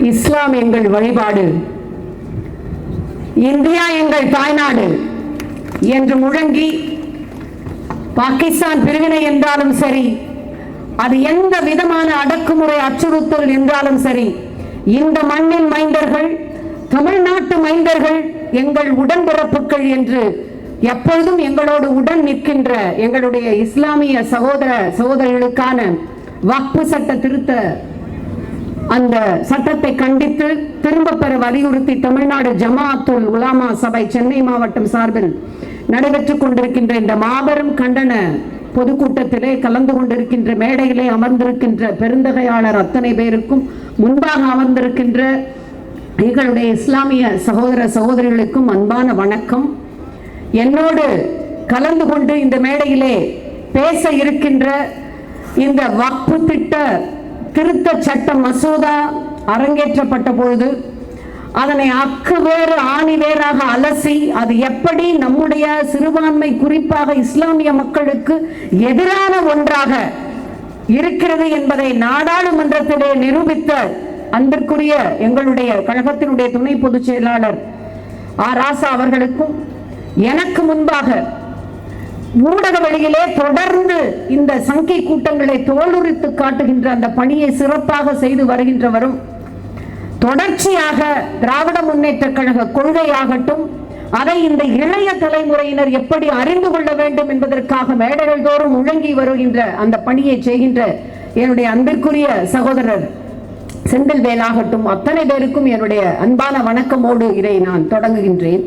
இஸ்லாம் எங்கள் வழிபாடு, இந்தியா எங்கள் தாய்நாடு என்று முழங்கி பாகிஸ்தான் பிரிவினை என்றாலும் சரி, அது எந்த விதமான அடக்குமுறை அச்சுறுத்தல் என்றாலும் சரி, இந்த மண்ணின் மைந்தர்கள், தமிழ்நாட்டு மைந்தர்கள் எங்கள் உடன்பிறப்புகள் என்று எப்பொழுதும் எங்களோடு உடன் நிற்கின்ற எங்களுடைய இஸ்லாமிய சகோதர சகோதரிகளுக்கான வக்ஃப் சட்ட திருத்த அந்த சட்டத்தை கண்டித்து திரும்ப பெற வலியுறுத்தி தமிழ்நாடு ஜமாஅத்துல் உலமா சபை சென்னை மாவட்டம் சார்பில் நடைபெற்றுக் கொண்டிருக்கின்ற இந்த மாபெரும் கண்டன பொதுக்கூட்டத்திலே கலந்து கொண்டிருக்கின்ற மேடையிலே அமர்ந்திருக்கின்ற பெருந்தகையாளர் அத்தனை பேருக்கும் முன்பாக அமர்ந்திருக்கின்ற எங்களுடைய இஸ்லாமிய சகோதர சகோதரிகளுக்கும் அன்பான வணக்கம். என்னோடு கலந்து கொண்டு இந்த மேடையிலே பேச இருக்கின்ற இந்த வக்ஃப் திட்ட திருத்த சட்ட மசோதா அரங்கேற்றப்பட்ட பொழுது அதனை அக்கு வேறு ஆணி வேறாக அலசி அது எப்படி நம்முடைய சிறுபான்மை குறிப்பாக இஸ்லாமிய மக்களுக்கு எதிரான ஒன்றாக இருக்கிறது என்பதை நாடாளுமன்றத்திலே நிரூபித்த அன்பிற்குரிய எங்களுடைய கழகத்தினுடைய துணை பொதுச் செயலாளர் ராசா அவர்களுக்கும் எனக்கு முன்பாக ஊடக வெளியிலே தொடர்ந்து இந்த சங்கை கூட்டங்களை தோலுரித்து காட்டுகின்ற அந்த பணியை சிறப்பாக செய்து வருகின்றவரும், தொடர்ச்சியாக திராவிட முன்னேற்ற கழக கொள்கையாகட்டும் அதை இந்த இளைய தலைமுறையினர் எப்படி அறிந்து கொள்ள வேண்டும் என்பதற்காக மேடைகள் தோறும் முழங்கி வருகின்ற அந்த பணியை செய்கின்ற என்னுடைய அன்பிற்குரிய சகோதரர் செந்தில்வேலாகட்டும் அத்தனை பேருக்கும் என்னுடைய அன்பான வணக்கமோடு இதை நான் தொடங்குகின்றேன்.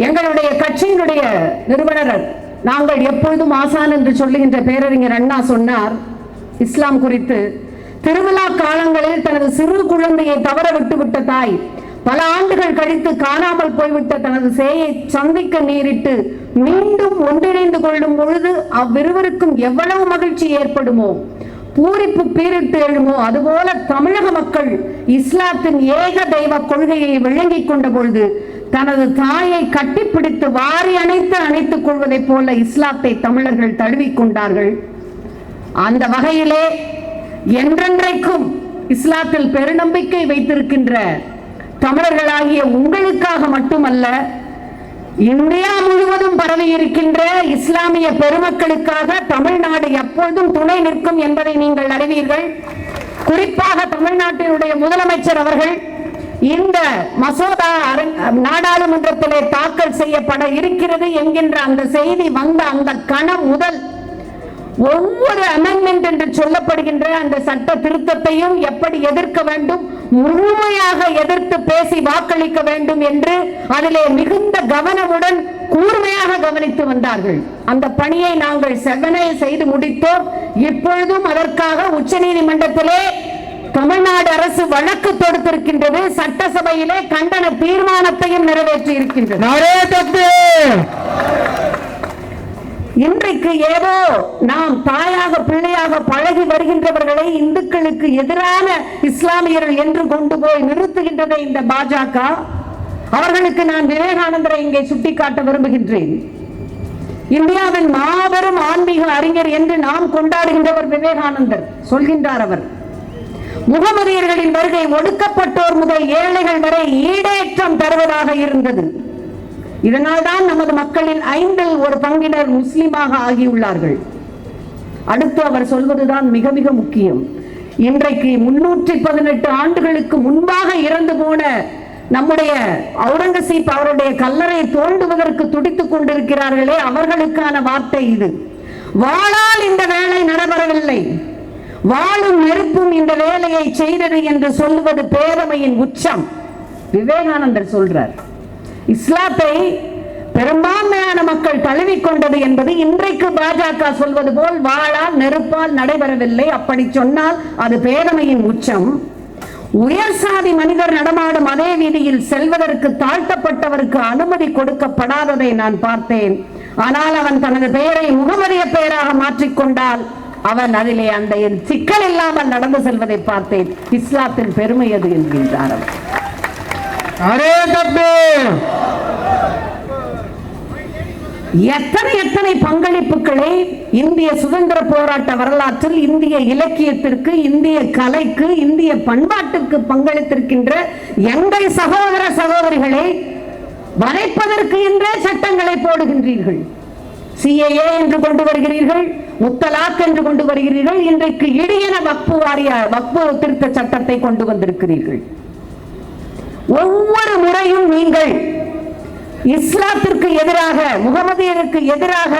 எங்களுடைய கட்சியினுடைய நிறுவனர், நாங்கள் எப்பொழுதும் ஆசான் என்று சொல்லுகின்ற பேரறிஞர் அண்ணா சொன்னார் இஸ்லாம் குறித்து, திருவிழா காலங்களில் தனது சிறு குழந்தையை தவற விட்டுவிட்ட தாய் பல ஆண்டுகள் கழித்து காணாமல் போய்விட்ட தனது சேயை சந்திக்க நேரிட்டு மீண்டும் ஒன்றிணைந்து கொள்ளும் பொழுது அவ்விருவருக்கும் எவ்வளவு மகிழ்ச்சி ஏற்படுமோ, பூரிப்பு பீரிட்டு எழுமோ, அதுபோல தமிழக மக்கள் இஸ்லாத்தின் ஏக தெய்வ கொள்கையை விளங்கிக் கொண்ட பொழுது தனது தாயை கட்டிப்பிடித்து வாரி அணைத்துக் கொள்வதைப் போல இஸ்லாத்தை தமிழர்கள் தழுவிக்கொண்டார்கள். அந்த வகையிலே என்றென்றைக்கும் இஸ்லாத்தில் பெருநம்பிக்கை வைத்திருக்கின்ற தமிழர்களாகிய உங்களுக்காக மட்டுமல்ல, இந்தியா முழுவதும் பரவி இருக்கின்ற இஸ்லாமிய பெருமக்களுக்காக தமிழ்நாடு எப்பொழுதும் துணை நிற்கும் என்பதை நீங்கள் அறிவீர்கள். குறிப்பாக தமிழ்நாட்டினுடைய முதலமைச்சர் அவர்கள் இந்த மசோதா நாடாளுமன்றத்திலே தாக்கல் செய்யப்பட இருக்கிறது என்கின்ற அந்த செய்தி வந்த அந்த கணம் முதல் ஒவ்வொரு அமெண்ட்மெண்ட் என்று சொல்லப்படுகின்ற அந்த சட்ட திருத்தத்தையும் எப்படி எதிர்க்க வேண்டும், முழுமையாக எதிர்த்து பேசி வாக்களிக்க வேண்டும் என்று அதிலே மிகுந்த கவனமுடன் கூர்மையாக கவனித்து வந்தார்கள். அந்த பணியை நாங்கள் செவ்வனே செய்து முடித்தோம். இப்பொழுதும் அதற்காக உச்சநீதிமன்றத்திலே தமிழ்நாடு அரசு வழக்கு தொடுத்திருக்கின்றது. சட்டசபையிலே கண்டன தீர்மானத்தையும் நிறைவேற்றி இருக்கின்றது. இன்றைக்கு ஏதோ நாம் தாயாக பிள்ளையாக பழகி வருகின்றவர்களை இந்துக்களுக்கு எதிரான இஸ்லாமியர்கள் என்று கொண்டு போய் நிறுத்துகின்றதை இந்த பாஜக, அவர்களுக்கு நான் விவேகானந்தரை இங்கே சுட்டிக்காட்ட விரும்புகின்றேன். இந்தியாவின் மாபெரும் ஆன்மீக அறிஞர் என்று நாம் கொண்டாடுகின்றவர் விவேகானந்தர். சொல்கின்றார் அவர், முகமதியர்களின் வருகை ஒடுக்கப்பட்டோர் முதல் ஏழைகள் வரை ஈடேற்றம் தருவதாக இருந்தது. இதனால் தான் நமது மக்களின் 1/5 முஸ்லிமாக ஆகியுள்ளார்கள். அடுத்து அவர் சொல்வதுதான் மிக மிக முக்கியம். இன்றைக்கு 318 ஆண்டுகளுக்கு முன்பாக இறந்து போன நம்முடைய அவுரங்கசீப் அவருடைய கல்லறை தோண்டுவதற்கு துடித்துக் கொண்டிருக்கிறார்களே, அவர்களுக்கான வார்த்தை இது. வாளால் இந்த வேலை நடைபெறவில்லை, வாழும் நெருப்பும் இந்த வேலையை செய்தது என்று சொல்லுவது பேரமையின் உச்சம். விவேகானந்தர் சொல்றார், இஸ்லாத்தை பெரும்பான்மையான மக்கள் தழுவிக்கொண்டது என்பது இன்றைக்கு பாஜக சொல்வது போல் வாளால் நெருப்பால் நடைபெறவில்லை. அப்படி சொன்னால் அது பேரமையின் உச்சம். உயர் சாதி மனிதர் நடமாடும் அதே வீதியில் செல்வதற்கு தாழ்த்தப்பட்டவருக்கு அனுமதி கொடுக்கப்படாததை நான் பார்த்தேன். ஆனால் அவன் தனது பெயரை முகமதிய பெயராக மாற்றிக்கொண்டால் அவன் அதிலே அந்த சிக்கல் இல்லாமல் நடந்து செல்வதை பார்த்தேன். இஸ்லாத்தின் பெருமை அது என்கின்றார். எத்தனை எத்தனை பங்களிப்புகளை இந்திய சுதந்திர போராட்ட வரலாற்றில் இந்திய இலக்கியத்திற்கு, இந்திய கலைக்கு, இந்திய பண்பாட்டுக்கு பங்களித்திருக்கின்ற எங்கள் சகோதர சகோதரிகளை வரைப்பதற்கு என்றே சட்டங்களை போடுகின்றீர்கள். CAA என்று கொண்டு வருகிறீர்கள், முத்தலாக் என்று கொண்டு வருகிறீர்கள், இன்றைக்கு இடியன வக்பு திருத்த சட்டத்தை கொண்டு வந்திருக்கிறீர்கள். ஒவ்வொரு முறையும் நீங்கள் இஸ்லாத்திற்கு எதிராக, முகமதியருக்கு எதிராக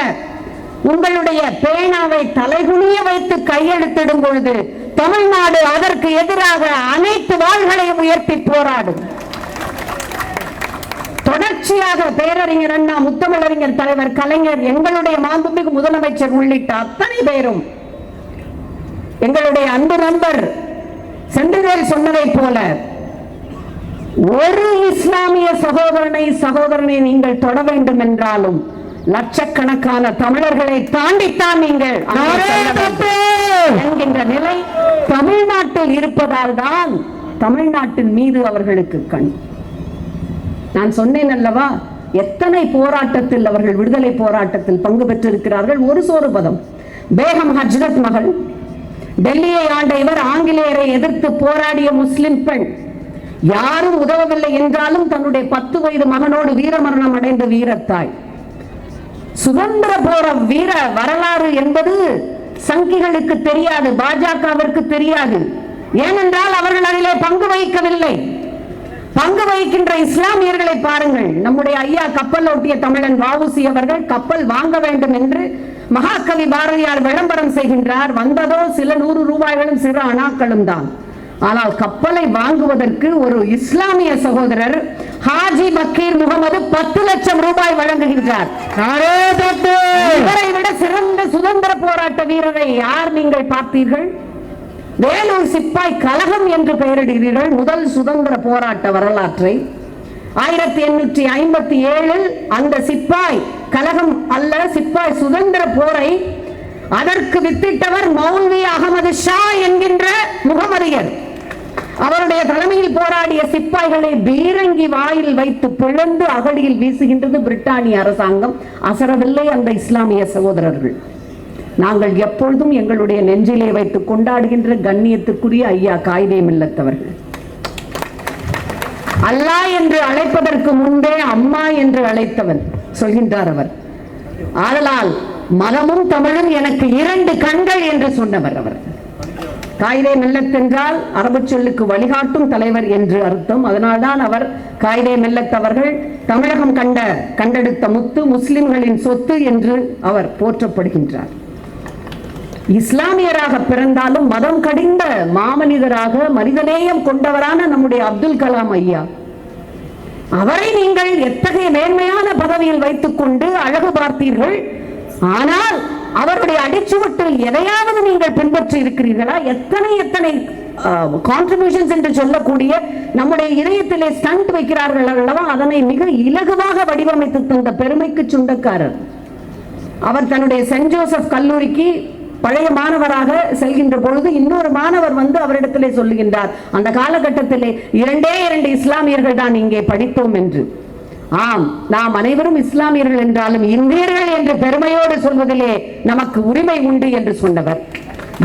உங்களுடைய பேனாவை தலைகுனிய வைத்து கையெழுத்திடும் பொழுது தமிழ்நாடு அதற்கு எதிராக அனைத்து வாள்களையும் உயர்த்தி போராடும். தொடர்ச்சியாக பேரறிஞர் அண்ணா, முத்தமிழறிஞர் தலைவர் கலைஞர், எங்களுடைய மாண்புமிகு முதலமைச்சர் உள்ளிட்ட அத்தனை பேரும், எங்களுடைய அன்பு நண்பர் செந்தில்வேல் சொன்னதை போல, ஒரு இஸ்லாமிய சகோதரனை நீங்கள் தொட வேண்டும் என்றாலும் லட்சக்கணக்கான தமிழர்களை தாண்டித்தான் நீங்கள் என்கின்ற நிலை தமிழ்நாட்டில் இருப்பதால் தான் தமிழ்நாட்டின் மீது அவர்களுக்கு கண். நான் சொன்னேன் அல்லவா, எத்தனை போராட்டத்தில் அவர்கள் விடுதலை போராட்டத்தில் பங்கு பெற்றிருக்கிறார்கள். ஒரு சோறு பதம். பேகம் ஹஜ்ரத் மகள், டெல்லியை ஆண்ட இவர், ஆங்கிலேயரை எதிர்த்து போராடிய முஸ்லிம் பெண், யாரும் உதவவில்லை என்றாலும் தன்னுடைய 10 வயது மகனோடு வீரமரணம் அடைந்த வீரத்தாய். சுதந்திர போர வீர வரலாறு என்பது சங்கிகளுக்கு தெரியாது, பாஜகவிற்கு தெரியாது. ஏனென்றால் அவர்கள் அதிலே பங்கு வகிக்கவில்லை. பங்கு வகிக்கின்ற இஸ்லாமியர்களை பாருங்கள். நம்முடைய ஐயா கப்பல் ஓட்டிய தமிழன் வ.உ.சி. அவர்கள் கப்பல் வாங்க வேண்டும் என்று மகாகவி பாரதியார் விளம்பரம் செய்கின்றார். வந்ததோ சில 100 ரூபாய்களும் சிறு அணாக்களும் தான். ஆனால் கப்பலை வாங்குவதற்கு ஒரு இஸ்லாமிய சகோதரர் ஹாஜி பக்கீர் முகமது 10 லட்சம் ரூபாய் வழங்குகின்றார். இவரை விட சிறந்த சுதந்திர போராட்ட வீரரை யார் நீங்கள் பார்த்தீர்கள்? வேலூர் சிப்பாய் கழகம் என்று பெயரிடுகிறீர்கள். முதல் சுதந்திர போராட்ட வரலாற்றை 1857 அந்த சிப்பாய் கழகம் அல்ல, சிப்பாய் சுதந்திர போரை அதற்கு வித்திட்டவர் மௌல்வி அகமது ஷா என்கின்ற முகமதியர். அவருடைய தலைமையில் போராடிய சிப்பாய்களை பீரங்கி வாயில் வைத்து பிளந்து அகழியில் வீசுகின்றது பிரிட்டானிய அரசாங்கம். அசரவில்லை அந்த இஸ்லாமிய சகோதரர்கள். நாங்கள் எப்பொழுதும் எங்களுடைய நெஞ்சிலே வைத்து கொண்டாடுகின்ற கண்ணியத்துக்குரிய ஐயா காயிதே மில்லத் அவர்கள், அல்லாஹ் என்று அழைப்பதற்கு முன்பே அம்மா என்று அழைத்தவன் சொல்கின்றார் அவர். ஆதலால் மதமும் தமிழும் எனக்கு 2 கண்கள் என்று சொன்னவர் அவர். காயிதே மில்லத் என்றால் அரபு சொல்லுக்கு வழிகாட்டும் தலைவர் என்று அர்த்தம். அதனால்தான் அவர் காயிதே மில்லத் அவர்கள் தமிழகம் கண்டெடுத்த முத்து, முஸ்லிம்களின் சொத்து என்று அவர் போற்றப்படுகின்றார். இஸ்லாமியராக பிறந்தாலும் மதம் கடிந்த மாமனிதராக மனிதநேயம் கொண்டவரான நம்முடைய அப்துல் கலாம் ஐயா, அவரை நீங்கள் எத்தகைய மேன்மையான பதவியில் வைத்துக் கொண்டு அழகு பார்த்தீர்கள். ஆனால் அவருடைய அடிச்சுவட்டில் எதையாவது நீங்கள் பின்பற்றி இருக்கிறீர்களா? எத்தனை கான்ட்ரிபியூஷன்ஸ் என்று சொல்லக்கூடிய நம்முடைய இதயத்திலே ஸ்டண்ட் வைக்கிறார்கள் அல்லவா, அதனை மிக இலகுவாக வடிவமைத்து தந்த பெருமைக்கு சொந்தக்காரர் அவர். தன்னுடைய சென்ட் ஜோசப் கல்லூரிக்கு பழைய மாணவராக செல்கின்ற பொழுது இன்னொரு மாணவர் வந்து அவரிடத்திலே சொல்லுகின்றார், அந்த காலகட்டத்திலே 2 இஸ்லாமியர்கள் தான் இங்கே படித்தோம் என்று. ஆம், நாம் அனைவரும் இஸ்லாமியர்கள் என்றாலும் இந்தியர்கள் என்று பெருமையோடு சொல்வதிலே நமக்கு உரிமை உண்டு என்று சொன்னவர்.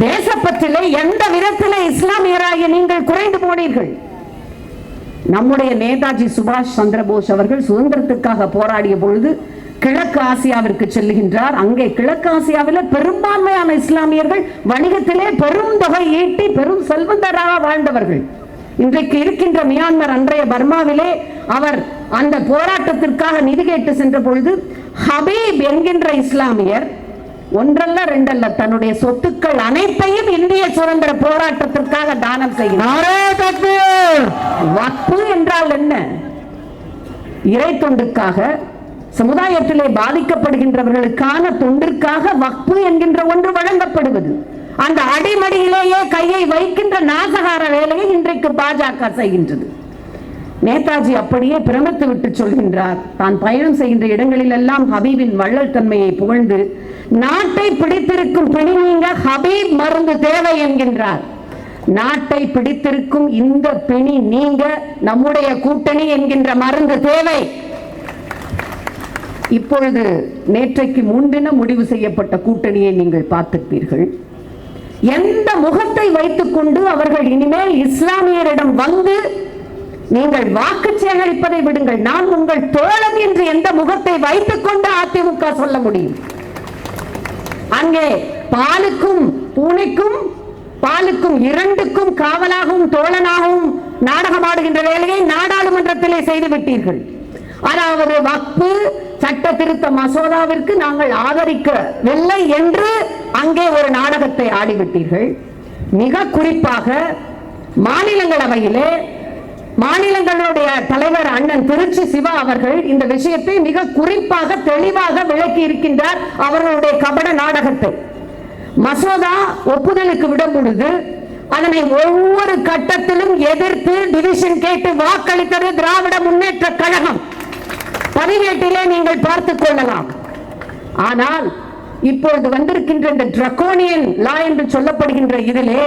தேசப்பற்றிலே எந்த விதத்திலே இஸ்லாமியராகிய நீங்கள் குறைந்து போனீர்கள்? நம்முடைய நேதாஜி சுபாஷ் சந்திரபோஸ் அவர்கள் சுதந்திரத்துக்காக போராடிய பொழுது கிழக்கு ஆசியாவிற்கு செல்லுகின்றார். அங்கே கிழக்கு ஆசியாவில் பெரும்பான்மையான இஸ்லாமியர்கள் வணிகத்திலே பெரும் தொகை ஈட்டி பெரும் செல்வந்தராக வாழ்ந்தவர்கள். இன்றைக்கு இருக்கின்ற மியான்மர், அன்றைய பர்மாவிலே அவர் அந்த போராட்டத்திற்காக நிதி கேட்டு சென்ற பொழுது ஹபீப் என்கின்ற இஸ்லாமியர் ஒன்றல்ல ரெண்டல்ல தன்னுடைய சொத்துக்கள் அனைத்தையும் இந்திய சுதந்திர போராட்டத்திற்காக தானம் செய்கிறார். வக்ஃபு என்றால் என்ன? இறை தொண்டுக்காக, சமுதாயத்திலே பாதிக்கப்படுகின்றவர்களுக்கான தொண்டிற்காக வக்ஃபு என்கின்ற ஒன்று வழங்கப்படுவது. அந்த அடிமடியிலேயே கையை வைக்கின்ற நாசகார வேலையை இன்றைக்கு பாஜக செய்கின்றது. நேதாஜி அப்படியே பிரமித்து விட்டு சொல்கின்றார், தான் பயணம் செய்கின்ற இடங்களில் எல்லாம் ஹபீபின் வள்ளல் தன்மையை புகழ்ந்து, நாட்டை பிடித்திருக்கும் பிடி நீங்க ஹபீப் மருந்து தேவை என்கின்றார். நாட்டை பிடித்திருக்கும் இந்த பிணி நீங்க நம்முடைய கூட்டணி என்கின்ற மருந்து தேவை. இப்பொழுது நேற்றைக்கு முன்தினம் முடிவு செய்யப்பட்ட கூட்டணியை நீங்கள் பார்த்திருப்பீர்கள். எந்த முகத்தை வைத்துக் கொண்டு அவர்கள் இனிமேல் இஸ்லாமியரிடம் வந்து நீங்கள் வாக்கு சேகரிப்பதை விடுங்கள், நான் உங்கள் தோழன் என்று எந்த முகத்தை வைத்துக் கொண்டு அதிமுக சொல்ல முடியும்? அங்கே பாலுக்கும் பூனைக்கும் பாலுக்கும் இரண்டுக்கும் காவலாகவும் தோழனாகவும் நாடகமாடுகின்ற வேலையை நாடாளுமன்றத்திலே செய்து விட்டீர்கள். அதாவது வக்ஃபு சட்ட திருத்த மசோதாவிற்கு நாங்கள் ஆதரிக்கவில்லை என்று அங்கே ஒரு நாடகத்தை ஆடிவிட்டீர்கள். மிக குறிப்பாக மாநிலங்களவையிலே மாநிலங்களுடைய தலைவர் அண்ணன் திருச்சி சிவா அவர்கள் இந்த விஷயத்தை மிக குறிப்பாக தெளிவாக விளக்கி இருக்கின்றார். அவர்களுடைய கபட நாடகத்தை மசோதா ஒப்புதலுக்கு விடும் பொழுது அதனை ஒவ்வொரு கட்டத்திலும் எதிர்த்து டிவிஷன் கேட்டு வாக்களித்தது திராவிட முன்னேற்ற கழகம். பதிவேட்டிலே நீங்கள் பார்த்துக் கொள்ளலாம். ஆனால் இப்பொழுது வந்திருக்கின்ற இந்த டிராகோனியன் லா என்று சொல்லப்படுகின்ற இதிலே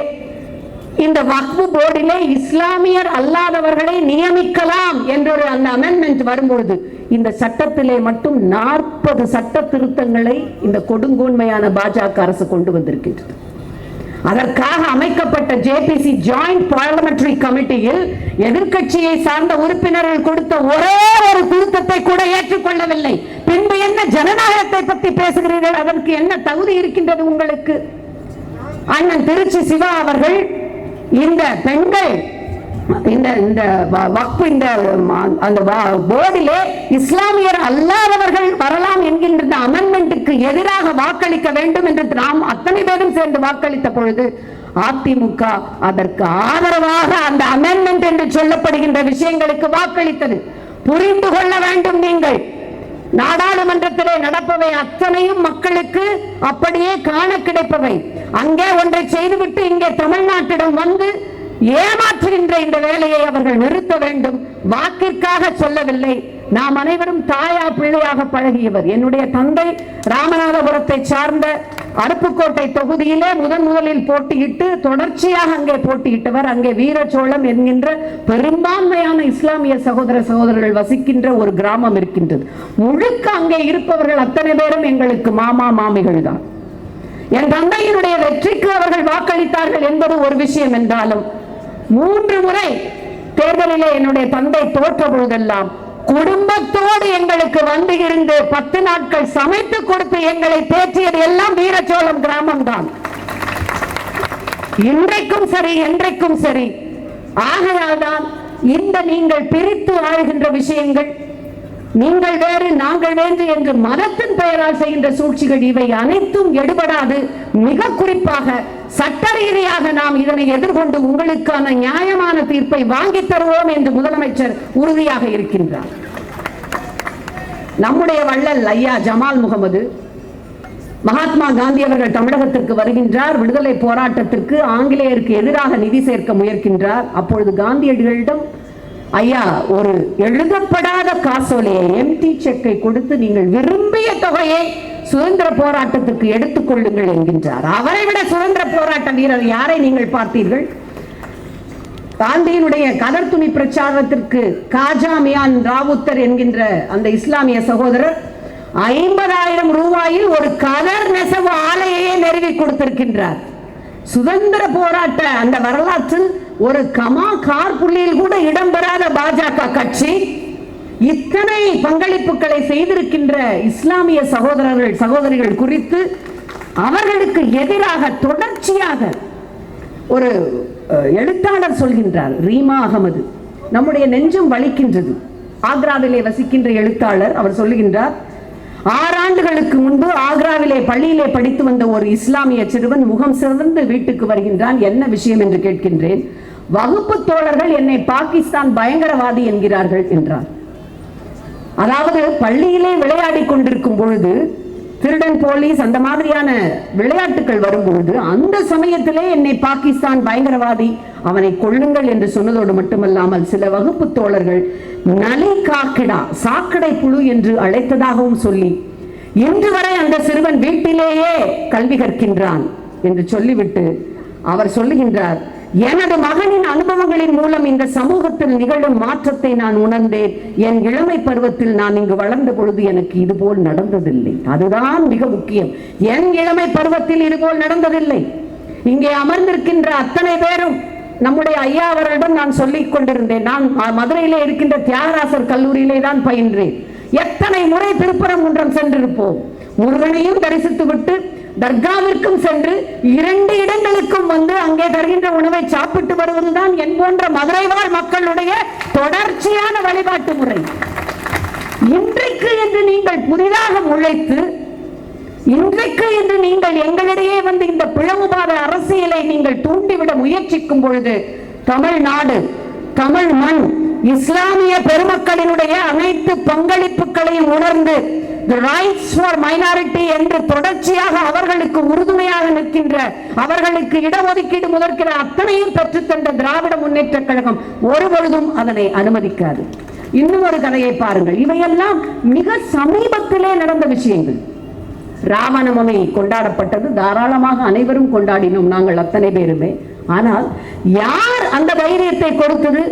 இந்த வக்ஃபு போர்டிலே இஸ்லாமியர் அல்லாதவர்களை நியமிக்கலாம் என்ற அந்த அமெண்ட்மெண்ட் வரும்பொழுது இந்த சட்டத்திலே மட்டும் 40 சட்ட திருத்தங்களை இந்த கொடுங்கோன்மையான பாஜக அரசு கொண்டு வந்திருக்கின்றது. அதற்காக அமைக்கப்பட்ட ஜேபிசி ஜாயிண்ட் பார்லிமெண்டரி கமிட்டியில் எதிர்க்கட்சியை சார்ந்த உறுப்பினர்கள் கொடுத்த ஒரே ஒரு திருத்தத்தை கூட ஏற்றுக்கொள்ளவில்லை. பின்பு என்ன ஜனநாயகத்தை பற்றி பேசுகிறீர்கள்? அதற்கு என்ன தகுதி இருக்கின்றது உங்களுக்கு? அண்ணன் திருச்சி சிவா அவர்கள் இந்த பெண்கள் இந்த வக்ஃபு இந்த அந்த போர்டிலே இஸ்லாமியர் அல்லாதவர்கள் வரலாம் என்கின்ற அமெண்ட்மெண்ட்டுக்கு எதிராக வாக்களிக்க வேண்டும் என்று நாம் அத்தனை பேரும் சேர்ந்து வாக்களித்த பொழுது அதிமுக அதற்கு ஆதரவாக அந்த அமெண்ட்மெண்ட் என்று சொல்லப்படுகின்ற விஷயங்களுக்கு வாக்களித்தது. புரிந்து கொள்ள வேண்டும். நீங்கள் நாடாளுமன்றத்திலே நடப்பவை அத்தனையும் மக்களுக்கு அப்படியே காண கிடைப்பவை. அங்கே ஒன்றை செய்துவிட்டு இங்கே தமிழ்நாட்டிடம் வந்து ஏமாற்றுகின்ற இந்த வேலையை அவர்கள் நிறுத்த வேண்டும். வாக்கிற்காக சொல்லவில்லை. நாம் அனைவரும் தாயா பிள்ளையாக பழகியவர். என்னுடைய தந்தை ராமநாதபுரத்தை சார்ந்த அருப்புக்கோட்டை தொகுதியிலே முதலில் போட்டியிட்டு தொடர்ச்சியாக அங்கே போட்டியிட்டவர். அங்கே வீரச்சோளம் என்கின்ற பெரும்பான்மையான இஸ்லாமிய சகோதரர்கள் வசிக்கின்ற ஒரு கிராமம் இருக்கின்றது. முழுக்க அங்கே இருப்பவர்கள் அத்தனை பேரும் எங்களுக்கு மாமா மாமிகள் தான். என் தந்தையினுடைய வெற்றிக்கு அவர்கள் வாக்களித்தார்கள் என்பது ஒரு விஷயம் என்றாலும் 3 முறை தேர்தலிலே என்னுடைய தந்தை தோற்ற பொழுதெல்லாம் குடும்பத்தோடு எங்களுக்கு வந்து இருந்து 10 நாட்கள் சமைத்து கொடுத்து எங்களை தேற்றியது எல்லாம் வீரச்சோளம் கிராமம் தான். இன்றைக்கும் சரி என்றைக்கும் சரி. ஆகையால்தான் இந்த நீங்கள் பிரித்து ஆளுகின்ற விஷயங்கள், நீங்கள் வேறு நாங்கள் வேறு என்று மதத்தின் பெயரால் செய்கின்ற சூழ்ச்சிகள் இவை அனைத்தும் எடுபடாது. மிக குறிப்பாக சட்ட ரீதியாக நாம் இதனை எதிர்கொண்டு உங்களுக்கான நியாயமான தீர்ப்பை வாங்கி தருவோம் என்று முதலமைச்சர் உறுதியாக இருக்கின்றார். நம்முடைய வள்ளல் ஐயா ஜமால் முகமது மகாத்மா காந்தி அவர்கள் தமிழகத்திற்கு வருகின்றார். விடுதலை போராட்டத்திற்கு ஆங்கிலேயருக்கு எதிராக நிதி சேர்க்க முயற்கின்றார். அப்பொழுது காந்தியடிகளிடம் ஐயா ஒரு எழுதப்படாத காசோலையை எம்டி செக்கை கொடுத்து நீங்கள் விரும்பிய தொகையை சுதந்திர போராட்டத்துக்கு எடுத்துக் கொள்ளுங்கள் என்கின்றார். அவரை விட சுதந்திர போராட்ட வீரர் யாரை நீங்கள் பார்த்தீர்கள்? காந்தியினுடைய கதர் துணி பிரச்சாரத்திற்கு காஜா மியான் ராவுத்தர் என்கின்ற அந்த இஸ்லாமிய சகோதரர் 50,000 ரூபாயில் ஒரு கதர் நெசவு ஆலையையே நிறுவி கொடுத்திருக்கின்றார். சுதந்திர போராட்ட அந்த வரலாற்றில் ஒரு கமா கார் புள்ளியில் கூட இடம்பெறாத பாஜக கட்சி இத்தனை பங்களிப்புகளை செய்திருக்கின்ற இஸ்லாமிய சகோதரிகள் குறித்து அவர்களுக்கு எதிராக தொடர்ச்சியாக ஒரு எழுத்தாளர் சொல்கின்றார். ரீமா அகமது. நம்முடைய நெஞ்சம் வலிக்கின்றது. ஆக்ராவிலே வசிக்கின்ற எழுத்தாளர். அவர் சொல்லுகின்றார், 6 ஆண்டுகளுக்கு முன்பு ஆக்ராவிலே பள்ளியிலே படித்து வந்த ஒரு இஸ்லாமிய சிறுவன் முகம் சிறந்து வீட்டுக்கு வருகின்றான். என்ன விஷயம் என்று கேட்கின்றேன். வகுப்பு தோழர்கள் என்னை பாகிஸ்தான் பயங்கரவாதி என்கிறார்கள் என்றார். அதாவது பள்ளியிலே விளையாடி கொண்டிருக்கும் பொழுது திருடன் போலீஸ் அந்த மாதிரியான விளையாட்டுகள் வரும்பொழுது அந்த சமயத்திலே என்னை பாகிஸ்தான் பயங்கரவாதி, அவனை கொள்ளுங்கள் என்று சொன்னதோடு மட்டுமல்லாமல் சில வகுப்பு தோழர்கள் நலி காக்கிடா சாக்கடை புழு என்று அழைத்ததாகவும் சொல்லி இன்று வரை அந்த சிறுவன் வீட்டிலேயே கல்வி கற்கின்றான் என்று சொல்லிவிட்டு அவர் சொல்லுகின்றார், எனது மகனின் அனுபவங்களின் மூலம் இந்த சமூகத்தில் நிகழும் மாற்றத்தை நான் உணர்ந்தேன். என் இளமை பருவத்தில் நான் இங்கு வளர்ந்த பொழுது எனக்கு இதுபோல் நடந்ததில்லை. அதுதான் மிக முக்கியம். என் இளமை பருவத்தில் இதுபோல் நடந்ததில்லை. இங்கே அமர்ந்திருக்கின்ற அத்தனை பேரும் நம்முடைய ஐயா அவர்களிடம் நான் சொல்லிக் கொண்டிருந்தேன். நான் மதுரையிலே இருக்கின்ற தியாகராசர் கல்லூரியிலே தான் பயின்றேன். எத்தனை முறை திருப்பரங்குன்றம் சென்றிருப்போம். முருகனையும் தரிசித்து விட்டு தர்காவிற்கும் சென்று 2 இடங்களுக்கும் வந்து அங்கே தருகின்ற உணவை சாப்பிட்டு வருவதுதான் என் போன்ற மதுரை வாழ் மக்களுடைய தொடர்ச்சியான வழிபாட்டு முறை. இன்றைக்கு என்று நீங்கள் புதிதாக உழைத்து, இன்றைக்கு என்று நீங்கள் எங்களிடையே வந்து இந்த பிளவுபாத அரசியலை நீங்கள் தூண்டிவிட முயற்சிக்கும் பொழுது தமிழ்நாடு, தமிழ் மண், இஸ்லாமிய பெருமக்களினுடைய அனைத்து பங்களிப்புகளையும் உணர்ந்து the rights for minority என்று தொடர்ச்சியாக அவர்களுக்கு உறுதுணையாக நிற்கின்ற, அவர்களுக்கு இடஒதுக்கீடு முதற்கிற அத்தனையும் பெற்றுத்தந்த திராவிட முன்னேற்ற கழகம் ஒருபொழுதும் அதனை அனுமதிக்காது. இன்னும் ஒரு கதையை பாருங்கள். இவையெல்லாம் மிக சமீபத்திலே நடந்த விஷயங்கள். ராமநவமி கொண்டாடப்பட்டது. தாராளமாக அனைவரும் கொண்டாடினோம், நாங்கள் அத்தனை பேருமே. ஆனால் யார் அந்த தைரியத்தை கொடுத்தது?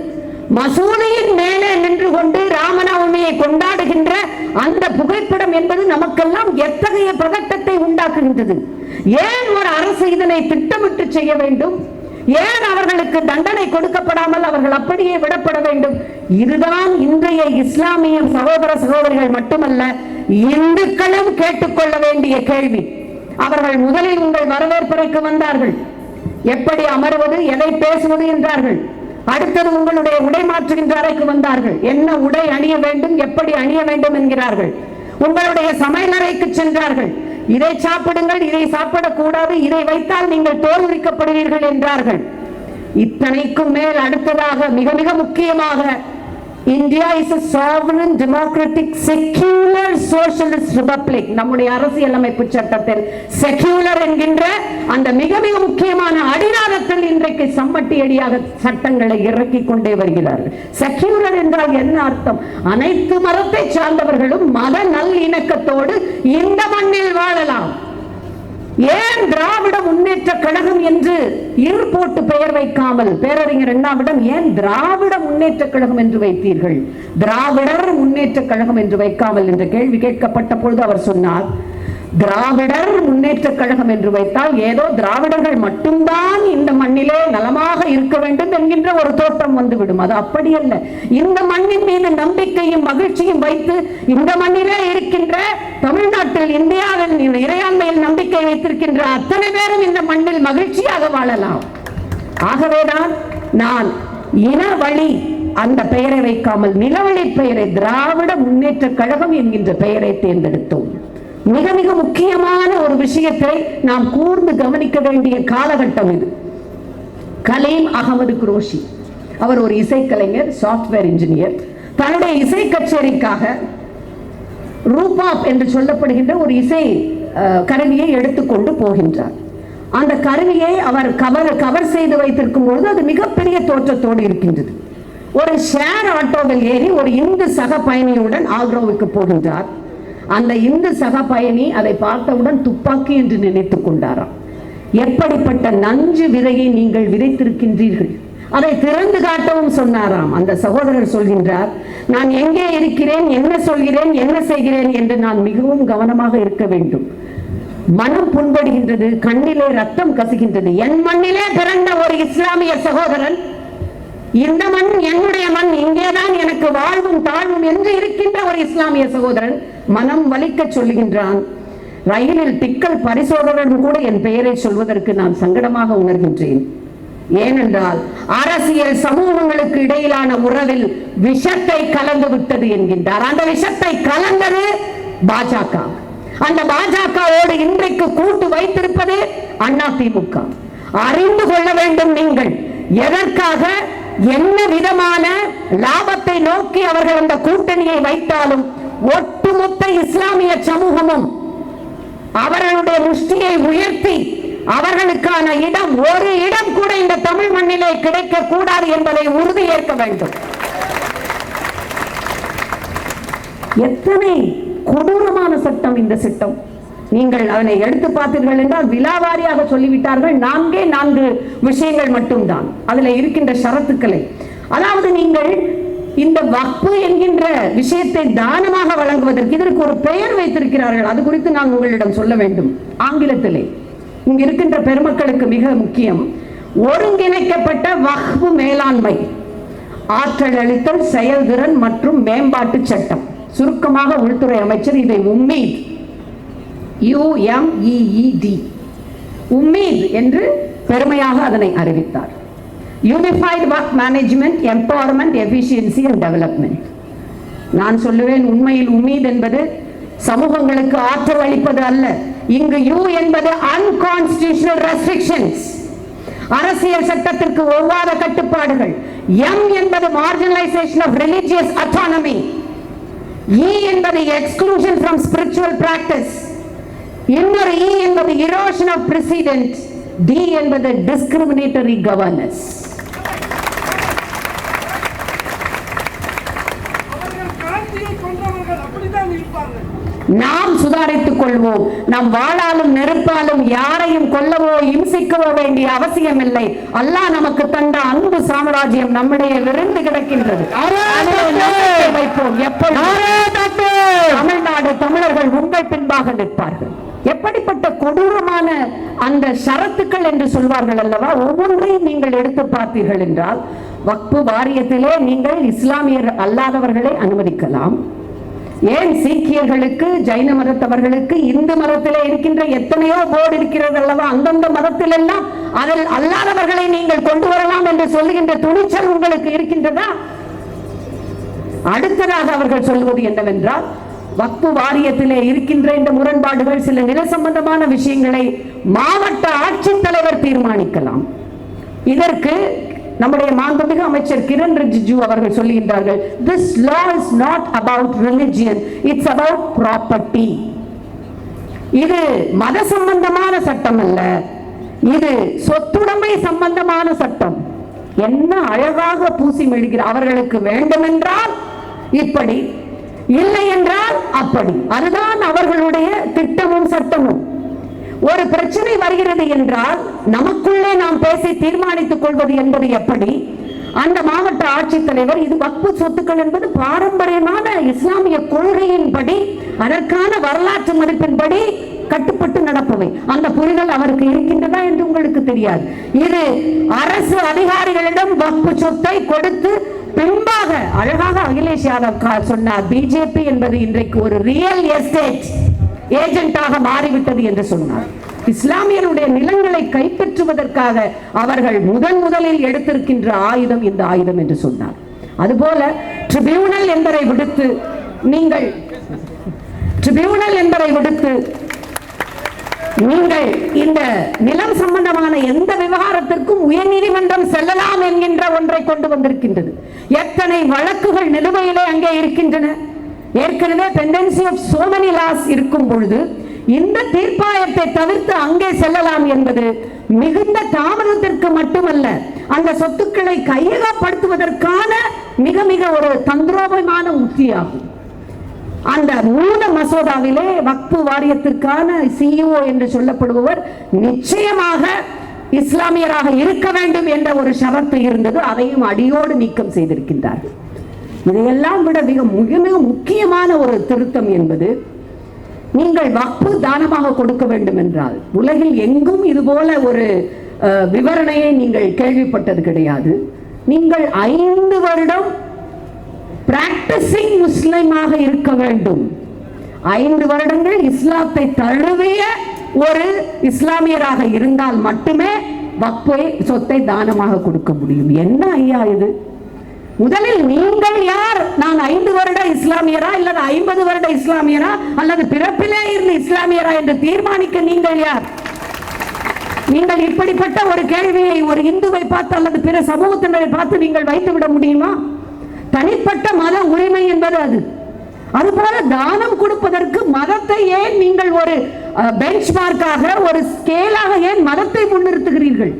மசூதியின் மேலே நின்று கொண்டு ராமநவமியை கொண்டாடுகின்ற அந்த புகைப்படம் என்பது நமக்கெல்லாம் எத்தகைய பதட்டத்தை உண்டாக்குகின்றது. ஏன் ஒரு அரசு இதனை திட்டமிட்டு செய்ய வேண்டும்? ஏன் அவர்களுக்கு தண்டனை கொடுக்கப்படாமல் அவர்கள் அப்படியே விடப்பட வேண்டும்? இதுதான் இன்றைய இஸ்லாமிய சகோதர சகோதரிகள் மட்டுமல்ல, இந்துக்களும் கேட்டுக்கொள்ள வேண்டிய கேள்வி. அவர்கள் முதலில் உங்கள் வரவேற்பறைக்கு வந்தார்கள். எப்படி அமர்வது, எதை பேசுவது என்றார்கள். அடுத்தது உங்களுடைய உடை மாற்றுகின்ற அறைக்கு வந்தார்கள். என்ன உடை அணிய வேண்டும், எப்படி அணிய வேண்டும் என்கிறார்கள். உங்களுடைய சமையலறைக்கு சென்றார்கள். இதை சாப்பிடுங்கள், இதை சாப்பிடக்கூடாது, இதை வைத்தால் நீங்கள் தோல் உரிக்கப்படுவீர்கள் என்றார்கள். இத்தனைக்கும் மேல் அடுத்ததாக மிக மிக முக்கியமாக, India is a sovereign, democratic, secular, socialist republic. நம்முடைய அரசியலமைப்பு சட்டத்தில் செக்யூலர் என்கின்ற அந்த மிக மிக முக்கியமான அடிநாதத்தில் இன்றைக்கு சம்மட்டி அடியாக சட்டங்களை இறக்கி கொண்டே வருகிறார்கள். செக்யூலர் என்றால் என்ன அர்த்தம்? அனைத்து மதத்தை சார்ந்தவர்களும் மத நல்லிணக்கத்தோடு இந்த மண்ணில் வாழலாம். ஏன் திராவிட முன்னேற்ற கழகம் என்று இரு போட்டு பெயர் வைக்காமல் பேரறிஞர் அண்ணாவிடம் ஏன் திராவிட முன்னேற்ற கழகம் என்று வைத்தீர்கள், திராவிடர் முன்னேற்ற கழகம் என்று வைக்காமல் என்ற கேள்வி கேட்கப்பட்ட பொழுது அவர் சொன்னார், திராவிடர் முன்னேற்ற கழகம் என்று வைத்தால் ஏதோ திராவிடர்கள் மட்டும்தான் இந்த மண்ணிலே நலமாக இருக்க வேண்டும் என்கின்ற ஒரு தோற்றம் வந்துவிடும். அது அப்படியல்ல. இந்த மண்ணின் மீது நம்பிக்கையும் மகிழ்ச்சியும் வைத்து இந்த மண்ணிலே இருக்கின்ற, தமிழ்நாட்டில் இந்தியாவில் இறையாண்மையில் நம்பிக்கை வைத்திருக்கின்ற அத்தனை பேரும் இந்த மண்ணில் மகிழ்ச்சியாக வாழலாம். ஆகவேதான் நான் இன வழி அந்த பெயரை வைக்காமல் நிலவழி பெயரை திராவிட முன்னேற்ற கழகம் என்கின்ற பெயரை தேர்ந்தெடுத்தோம். மிக மிக முக்கியமான ஒரு விஷயத்தை நாம் கூர்ந்து கவனிக்க வேண்டிய காலகட்டம் இது. கலீம் அகமது குரோஷி அவர் ஒரு இசைக்கலைஞர், சாப்ட்வேர் இன்ஜினியர். தன்னுடைய இசை கச்சேரிக்காக ரூபாப் என்று சொல்லப்படுகின்ற ஒரு இசை கருவியை எடுத்துக்கொண்டு போகின்றார். அந்த கருவியை அவர் கவர் செய்து வைத்திருக்கும் பொழுது அது மிகப்பெரிய தோற்றத்தோடு இருக்கின்றது. ஒரு ஷேர் ஆட்டோவில் ஏறி ஒரு இந்து சக பயணியுடன் ஆக்ராவுக்கு போகின்றார். அந்த இந்து சக பயணி அதை பார்த்தவுடன் துப்பாக்கி என்று நினைத்துக் கொண்டாராம். எப்படிப்பட்ட நஞ்சு விதையை நீங்கள் விதைத்திருக்கின்றீர்கள், அதை திறந்து காட்டவும் சொன்னாராம். அந்த சகோதரர் சொல்கின்றார், நான் எங்கே இருக்கிறேன், என்ன சொல்கிறேன், என்ன செய்கிறேன் என்று நான் மிகவும் கவனமாக இருக்க வேண்டும். மனம் புண்படுகின்றது, கண்ணிலே ரத்தம் கசுகின்றது. என் மண்ணிலே பிறந்த ஒரு இஸ்லாமிய சகோதரன், இந்த மண் என்னுடைய மண், இங்கேதான் எனக்கு வாழ்வும் தாழ்வும் என்று இருக்கின்ற ஒரு இஸ்லாமிய சகோதரன் மனம் வலிக்க சொல்லுகின்றான். ரயிலில் டிக்கெட் பரிசோதகன் கூட என் பெயரை சொல்வதற்கு நான் சங்கடமாக உணர்கின்றேன். ஏனென்றால் அரசியல் சமூகங்களுக்கு இடையிலான உறவில் விஷத்தை கலந்து விட்டது என்கின்றார். அந்த விஷத்தை கலந்தது பாஜக. அந்த பாஜகவோடு இன்றைக்கு கூட்டு வைத்திருப்பது அதிமுக. அறிந்து கொள்ள வேண்டும் நீங்கள், எதற்காக என்ன விதமான லாபத்தை நோக்கி அவர்கள் அந்த கூட்டணியை வைத்தாலும் ஒட்டுமொத்த இஸ்லாமிய சமூகமும் அவர்களுடைய முஷ்டியை உயர்த்தி அவர்களுக்கான இடம், ஒரு இடம் கூட இந்த தமிழ் மண்ணிலே கிடைக்க கூடாது என்பதை உறுதி ஏற்க வேண்டும். எத்தனை கொடூரமான சட்டம் இந்த சட்டம்! நீங்கள் அதனை எடுத்து பார்த்தீர்கள் என்றால் விலாவாரியாக சொல்லிவிட்டார்கள். 4 விஷயங்கள் மட்டும்தான் அதில் இருக்கின்ற ஷரத்துக்களை. அதாவது நீங்கள் இந்த வக்ஃபு என்கின்ற விஷயத்தை தானமாக வழங்குவதற்கு இதற்கு ஒரு பெயர் வைத்திருக்கிறார்கள். அது குறித்து நான் உங்களிடம் சொல்ல வேண்டும். ஆங்கிலத்திலே இங்கு இருக்கின்ற பெருமக்களுக்கு மிக முக்கியம், ஒருங்கிணைக்கப்பட்ட வக்ஃபு மேலாண்மை, ஆற்றல் அளித்தல், செயல்திறன் மற்றும் மேம்பாட்டு சட்டம். சுருக்கமாக உள்துறை அமைச்சர் இதை உம்மீத், UMEED, உம்மீத் என்று பெருமையாக அதனை அறிவித்தார். Unified Waqf management, empowerment, efficiency and development. நான் சொல்லுவேன், உண்மையில் உம்மீத் என்பது சமூகங்களுக்கு ஆற்றல் அளிப்பது அல்ல. இங்கு யூ என்பது அன்கான்ஸ்டிடியூஷனல் ரெஸ்ட்ரிக்ஷன்ஸ், அரசியல் சட்டத்திற்கு ஒவ்வாத கட்டுப்பாடுகள். எம் என்பது மார்ஜினலைசேஷன் ஆஃப் ரிலிஜியஸ் அட்டானமி. இ என்பது எக்ஸ்க்ளூஷன் ஃப்ரம் ஸ்பிரிச்சுவல் பிராக்டிஸ். இன்னொரு இ என்பது erosion of precedent. டி என்பது discriminatory governance. நாம் சுதாரித்துக் கொள்வோம். நம் வாழாலும் நெருப்பாலும் யாரையும் கொல்லவோ இம்சிக்கவோ வேண்டிய அவசியம் இல்லை. அல்லாஹ் நமக்கு தந்த அன்பு சாம்ராஜ்யம் நம்முடைய விருந்து கிடக்கின்றது. தமிழ்நாடு தமிழர்கள் உங்கள் பின்பாக நிற்பார்கள். எப்படிப்பட்ட கொடூரமான அந்த ஷரத்துக்கள் என்று சொல்வார்கள் அல்லவா, ஒவ்வொன்றையும் நீங்கள் எடுத்து பார்த்தீர்கள் என்றால், வக்ஃபு வாரியத்திலே நீங்கள் இஸ்லாமியர் அல்லாதவர்களை அனுமதிக்கலாம். ஏன் சீக்கியர்களுக்கு, ஜைன மதத்தவர்களுக்கு, இந்து மதத்திலே இருக்கின்ற எத்தனையோ போர்டு இருக்கிறது அல்லவா, அந்தந்த மதத்தில் எல்லாம் அதில் அல்லாதவர்களை நீங்கள் கொண்டு வரலாம் என்று சொல்லுகின்ற துணிச்சல் உங்களுக்கு இருக்கின்றதா? அடுத்ததாக அவர்கள் சொல்வது என்னவென்றால், வக்ஃபு வாரியத்திலே இருக்கின்ற இந்த முரண்பாடுகள், சில நில சம்பந்தமான விஷயங்களை மாவட்ட ஆட்சித்தலைவர் தீர்மானிக்கலாம். இதற்கு நம்முடைய மாண்புமிகு அமைச்சர் கிரண் ரிஜிஜு அவர்கள் சொல்லுகின்றார்கள், this law is not about religion, it's about property. இது மத சம்பந்தமான சட்டம் அல்ல, இது சொத்துடைமை சம்பந்தமான சட்டம். என்ன அழகாக பூசி மெழுகிறார். அவர்களுக்கு வேண்டுமென்றால் இப்படி, இல்லை என்றால் அப்படி. அதுதான் அவர்களுடைய திட்டமும் சட்டமும். ஒரு பிரச்சனை வருகிறது என்றால் நமக்குள்ளே நாம் பேசி தீர்மானித்துக் கொள்வது என்பது எப்படி? அந்த மாவட்ட ஆட்சித்தலைவர், இது வக்ஃபு சொத்துக்கள் என்பது பாரம்பரியமான இஸ்லாமிய கொள்கையின்படி, அதற்கான வரலாற்று மதிப்பின்படி கட்டுப்பட்டு நடப்பவை. அந்த புரிதல் அவருக்கு இருக்கின்றதா என்று உங்களுக்கு தெரியாது. இது அரசு அதிகாரிகளிடம் வக்ஃபு சொத்தை கொடுத்து பின்பாக அழகாக அகிலேஷ் யாதவ் சொன்னார், பிஜேபி என்பது இன்றைக்கு ஒரு ரியல் எஸ்டேட் ஏஜென்டாக மாறிவிட்டது என்று சொன்னார். இஸ்லாமியருடைய நிலங்களை கைப்பற்றுவதற்காக அவர்கள் முதலில் எடுத்திருக்கின்ற ஆயுதம் இந்த ஆயுதம் என்று சொன்னார். அதுபோல ட்ரிபியூனல் என்பதை விடுத்து நீங்கள் இந்த நிலம் சம்பந்தமான எந்த விவகாரத்திற்கும் உயர்நீதிமன்றம் செல்லலாம் என்கின்ற ஒன்றை கொண்டு வந்திருக்கின்றது. எத்தனை வழக்குகள் நிலுவையிலே அங்கே இருக்கின்றன. ஏற்கனவே pendency of so many laws இருக்கும் பொழுது இந்த தீர்ப்பாயத்தை தவிர்த்து அங்கே செல்லலாம் என்பது மிகுந்த தாமதத்திற்கு மட்டுமல்ல, அந்த சொத்துக்களை கையகப்படுத்துவதற்கான மிக ஒரு தந்திரோபமான உத்தியாகும். அந்த மூல மசோதாவிலே வக்ஃபு வாரியத்திற்கான சிஇஓ என்று சொல்லப்படுபவர் நிச்சயமாக இஸ்லாமியராக இருக்க வேண்டும் என்ற ஒரு ஷரத்து இருந்தது. அதையும் அடியோடு நீக்கம் செய்திருக்கின்றார்கள். இதையெல்லாம் விட மிக முக்கியமான ஒரு திருத்தம் என்பது, நீங்கள் வக்ஃபு தானமாக கொடுக்க வேண்டும் என்றால், உலகில் எங்கும் இதுபோல ஒரு விவரணையை நீங்கள் கேள்விப்பட்டது கிடையாது. நீங்கள் 5 வருடம் பிராக்டிசிங் முஸ்லிமாக இருக்க வேண்டும். 5 வருடங்கள் இஸ்லாத்தை தழுவிய ஒரு இஸ்லாமியராக இருந்தால் மட்டுமே வக்ஃபு சொத்தை தானமாக கொடுக்க முடியும். என்ன ஐயா இது? முதலில் நீங்கள் யார்? நான் 5 வருட இஸ்லாமியரா அல்லது 50 வருட இஸ்லாமியரா அல்லது பிறப்பிலே இருந்து இஸ்லாமியரா என்று தீர்மானிக்க நீங்கள் யார்? நீங்கள் இப்படிப்பட்ட ஒரு கேள்வியை ஒரு இந்துவை பார்த்து அல்லது பிற சமூகத்தினரை பார்த்து நீங்கள் வைத்துவிட முடியுமா? தனிப்பட்ட மத உரிமை என்பது அது. அதுபோல தானம் கொடுப்பதற்கு மதத்தை ஏன் நீங்கள் ஒரு பெஞ்ச்மார்க்காக, ஒரு ஸ்கேலாக ஏன் மதத்தை முன்னிறுத்துகிறீர்கள்?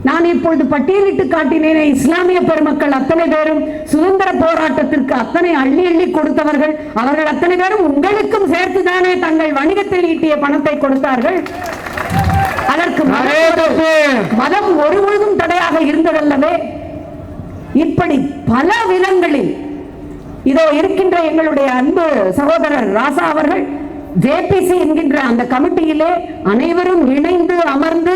நான் இப்பொழுது பட்டியலிட்டு காட்டினேனே, இஸ்லாமிய பெருமக்கள் அத்தனை பேரும் சுதந்திர போராட்டத்திற்கு அத்தனை அள்ளி அள்ளி கொடுத்தவர்கள். அவர்கள் அத்தனை பேரும் உங்களுக்கும் சேர்த்துதானே தங்கள் வணிகத்தில் ஈட்டிய பணத்தை கொடுத்தார்கள். அதற்கு மதம் ஒருபொழுதும் தடையாக இருந்ததல்லவே. இப்படி பல விதங்களில் இதோ இருக்கின்ற எங்களுடைய அன்பு சகோதரர் ராசா அவர்கள் ஜேபிசி என்கின்ற அந்த கமிட்டியிலே அனைவரும் இணைந்து அமர்ந்து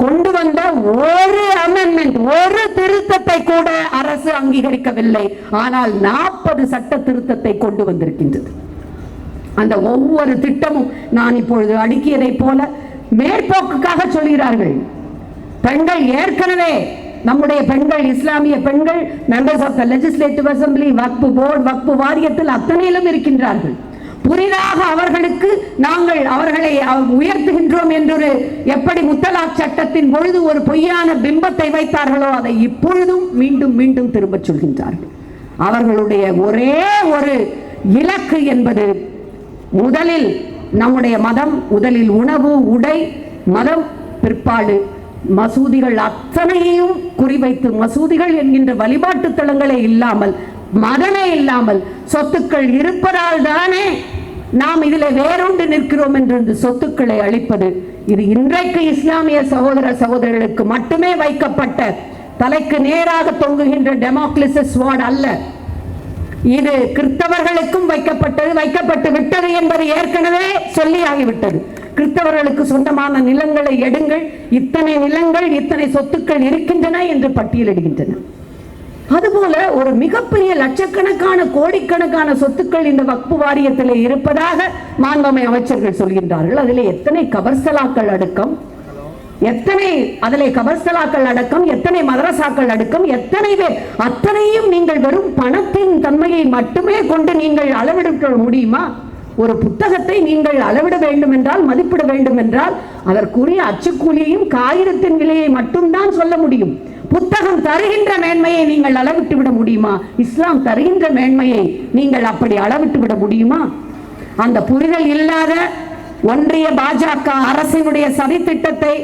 கொண்டு வந்த ஒரு அமெண்ட்மெண்ட், ஒரு திருத்தத்தை கூட அரசு அங்கீகரிக்கவில்லை. ஆனால் 40 சட்ட திருத்தத்தை கொண்டு வந்திருக்கின்றது. அந்த ஒவ்வொரு திட்டமும் நான் இப்பொழுது அடுக்கியதை போல மேற்போக்குக்காக சொல்கிறார்கள். பெண்கள் ஏற்கனவே நம்முடைய பெண்கள், இஸ்லாமிய பெண்கள் members of the legislative assembly, Waqf board, Waqf வாரியத்தில் அத்தனையிலும் இருக்கின்றார்கள். புதிதாக அவர்களுக்கு நாங்கள் அவர்களை உயர்த்துகின்றோம் என்று எப்படி முத்தலாக் சட்டத்தின் பொழுது ஒரு பொய்யான பிம்பத்தை வைத்தார்களோ அதை இப்பொழுதும் மீண்டும் மீண்டும் திரும்ப சொல்கின்றார்கள். அவர்களுடைய ஒரே ஒரு இலக்கு என்பது முதலில் நம்முடைய மதம், முதலில் உணவு, உடை, மதம், பிற்பாடு மசூதிகள் அத்தனையையும் குறிவைத்து, மசூதிகள் என்கின்ற வழிபாட்டு தலங்களே இல்லாமல், மதமே இல்லாமல், சொத்துக்கள் இருப்பதால் தானே நாம் இதில் வேறொன்று நிற்கிறோம் என்று சொத்துக்களை அளிப்பது. இது இன்றைக்கு இஸ்லாமிய சகோதர சகோதரர்களுக்கு மட்டுமே வைக்கப்பட்ட, தலைக்கு நேராக தொங்குகின்ற டெமோக்ரசி ஸ்வார்ட் அல்ல. இது கிறிஸ்தவர்களுக்கும் வைக்கப்பட்டு விட்டது என்பது ஏற்கனவே சொல்லியாகிவிட்டது. கிறிஸ்தவர்களுக்கு சொந்தமான நிலங்களை எடுங்கள், இத்தனை நிலங்கள், இத்தனை சொத்துக்கள் இருக்கின்றன என்று பட்டியலிடுகின்றன. அதுபோல ஒரு மிகப்பெரிய லட்சக்கணக்கான கோடிக்கணக்கான சொத்துக்கள் இந்த வக்ஃபு வாரியத்தில் இருப்பதாக மாண்புமிகு அமைச்சர்கள் சொல்கின்றார்கள். அதிலே எத்தனை கபர்சலாக்கள் அடக்கம், எத்தனை மதரசாக்கள் அடக்கம், எத்தனை பேர், அத்தனையும் நீங்கள் வெறும் பணத்தின் தன்மையை மட்டுமே கொண்டு நீங்கள் அளவிட முடியுமா? ஒரு புத்தகத்தை நீங்கள் அளவிட வேண்டும் என்றால், மதிப்பிட வேண்டும் என்றால் அதற்குரிய அச்சுக்கூலியையும் காகிதத்தின் விலையை மட்டும்தான் சொல்ல முடியும். புத்தகம் தருகின்ற மேன்மையை நீங்கள் அளவிட்டு விட முடியுமா? இஸ்லாம் தருகின்ற மேன்மையை நீங்கள் அப்படி அளவிட்டு விட முடியுமா? அந்த புரிதல் இல்லாத ஒன்றிய பாஜக அரசினுடைய சதி திட்டத்தை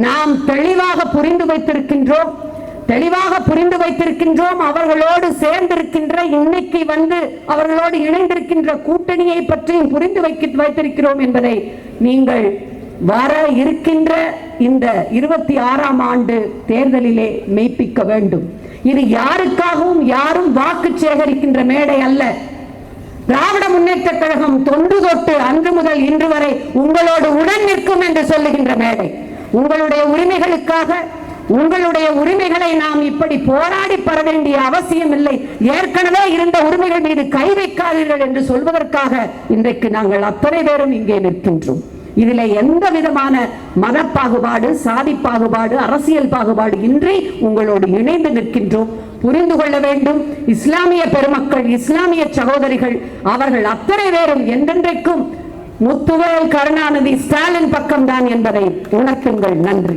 நாம் தெளிவாக புரிந்து வைத்திருக்கின்றோம். அவர்களோடு சேர்ந்திருக்கின்ற, இன்னைக்கு வந்து அவர்களோடு இணைந்திருக்கின்ற கூட்டணியை பற்றியும் புரிந்து வைத்திருக்கிறோம் என்பதை நீங்கள் வர இருக்கின்ற இந்த 26ஆம் ஆண்டு தேர்தலிலே மெய்ப்பிக்க வேண்டும். இது யாருக்காகவும் யாரும் வாக்கு சேகரிக்கின்ற மேடை அல்ல. திராவிட முன்னேற்ற கழகம் தொன்று தொட்டு அன்று முதல் இன்று வரை உங்களோடு உடன் நிற்கும் என்று சொல்லுகின்ற மேடை. உங்களுடைய உரிமைகளுக்காக, உங்களுடைய உரிமைகளை நாம் இப்படி போராடி பெற வேண்டிய அவசியம் இல்லை. ஏற்கனவே இருந்த உரிமைகள் மீது கை வைக்காதீர்கள் என்று சொல்வதற்காக இன்றைக்கு நாங்கள் அத்தனை பேரும் இங்கே நிற்கின்றோம். இதில் எந்த விதமான மத பாகுபாடு, சாதி பாகுபாடு, அரசியல் பாகுபாடு இன்றி உங்களோடு இணைந்து நிற்கின்றோம். புரிந்து கொள்ள வேண்டும். இஸ்லாமிய பெருமக்கள், இஸ்லாமிய சகோதரிகள் அவர்கள் அத்தனை பேரும் என்றென்றைக்கும் முத்துவேல் கருணாநிதி ஸ்டாலின் பக்கம்தான் என்பதை உணர்த்துங்கள். நன்றி.